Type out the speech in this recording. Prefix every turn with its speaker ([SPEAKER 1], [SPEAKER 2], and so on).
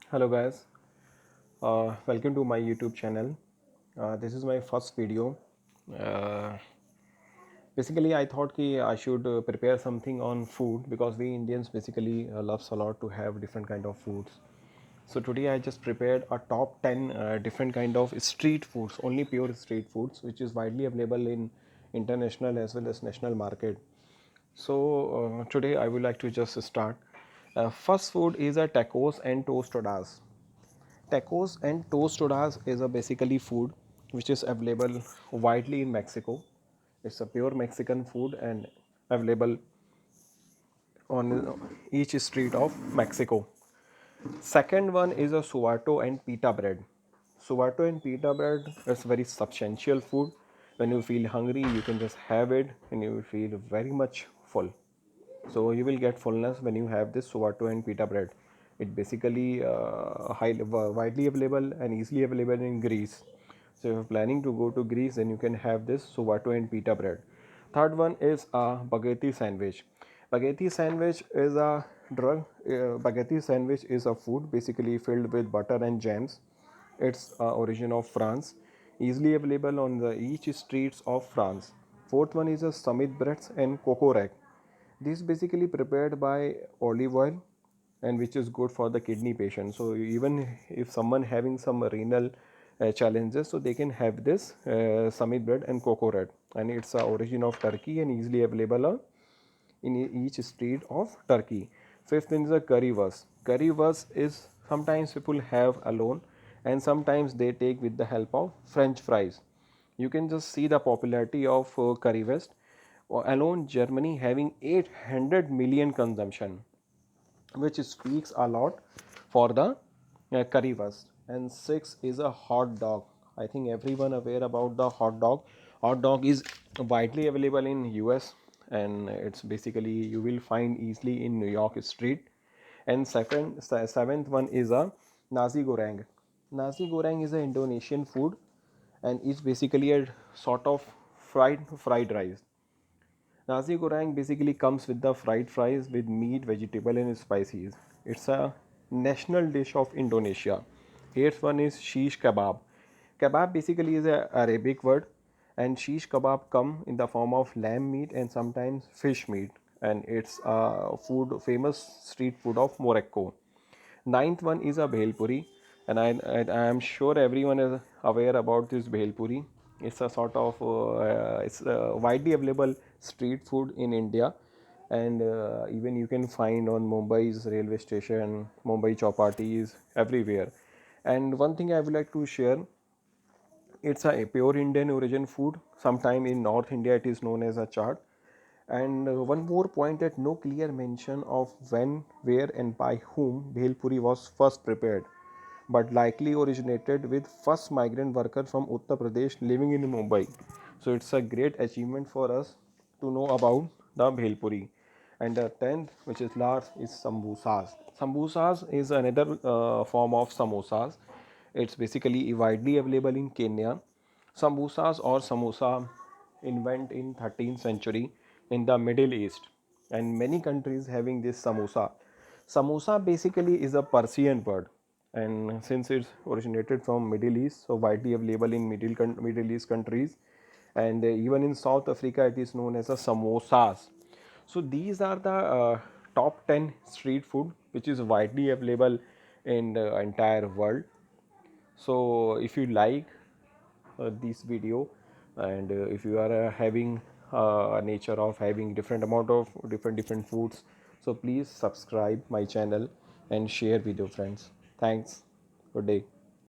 [SPEAKER 1] Hello guys, welcome to my YouTube channel. This is my first video. Uh, Basically, I thought ki I should prepare something on food because we Indians basically loves a lot to have different kind of foods. So today I just prepared a top 10 different kind of street foods, only pure street foods, which is widely available in international as well as national market. So today I would like to just start. First food is a tacos and tostadas. Tacos and tostadas is a basically food which is available widely in Mexico. It's a pure Mexican food and available on each street of Mexico. Second one is a suato and pita bread. Suato and pita bread is very substantial food. When you feel hungry, you can just have it and you will feel very much full. So you will get fullness when you have this sourdough and pita bread. It basically widely available and easily available in Greece. So if you're planning to go to Greece, then you can have this sourdough and pita bread. Third one is a spaghetti sandwich. Spaghetti sandwich is a drug. Spaghetti sandwich is a food basically filled with butter and jams. It's origin of France, easily available on the each streets of France. Fourth one is a summit breads and coco. This basically prepared by olive oil and which is good for the kidney patient. So even if someone having some renal challenges, so they can have this summit bread and coconut, and it's a origin of Turkey and easily available in each street of Turkey. Fifth is a currywurst. Currywurst is sometimes people have alone and sometimes they take with the help of French fries. You can just see the popularity of currywurst. Alone Germany having 800 million consumption, which speaks a lot for the currywurst. And six is a hot dog. I think everyone aware about the hot dog. Hot dog is widely available in US and it's basically you will find easily in New York street. And seventh one is a nasi goreng. Nasi goreng is an Indonesian food and it's basically a sort of fried rice. Nasi goreng basically comes with the fried fries with meat, vegetable, and spices. It's a national dish of Indonesia. Eighth one is shish kebab. Kebab basically is a Arabic word, and shish kebab come in the form of lamb meat and sometimes fish meat, and it's a food famous street food of Morocco. Ninth one is a bhel puri, and I am sure everyone is aware about this bhel puri. It's a sort of it's widely available street food in India, and even you can find on Mumbai's railway station, Mumbai chaupatis everywhere. And one thing I would like to share, it's a pure Indian origin food. Sometime in North India, it is known as a chaat. And one more point that no clear mention of when, where, and by whom Bhel Puri was first prepared, but likely originated with first migrant worker from Uttar Pradesh living in Mumbai. So it's a great achievement for us to know about the Bhel Puri. And the tenth, which is last, is sambusas. Sambusas is another form of samosas. It's basically widely available in Kenya. Sambusas or samosa invent in 13th century in the Middle East, and many countries having this samosa. Samosa basically is a Persian word, and since it's originated from Middle East, so widely available in Middle East countries, and even in South Africa it is known as a samosas. So these are the top 10 street food which is widely available in the entire world. So if you like this video, and if you are having a nature of having different amount of different foods, so please subscribe my channel and share with your friends. Thanks. Good day.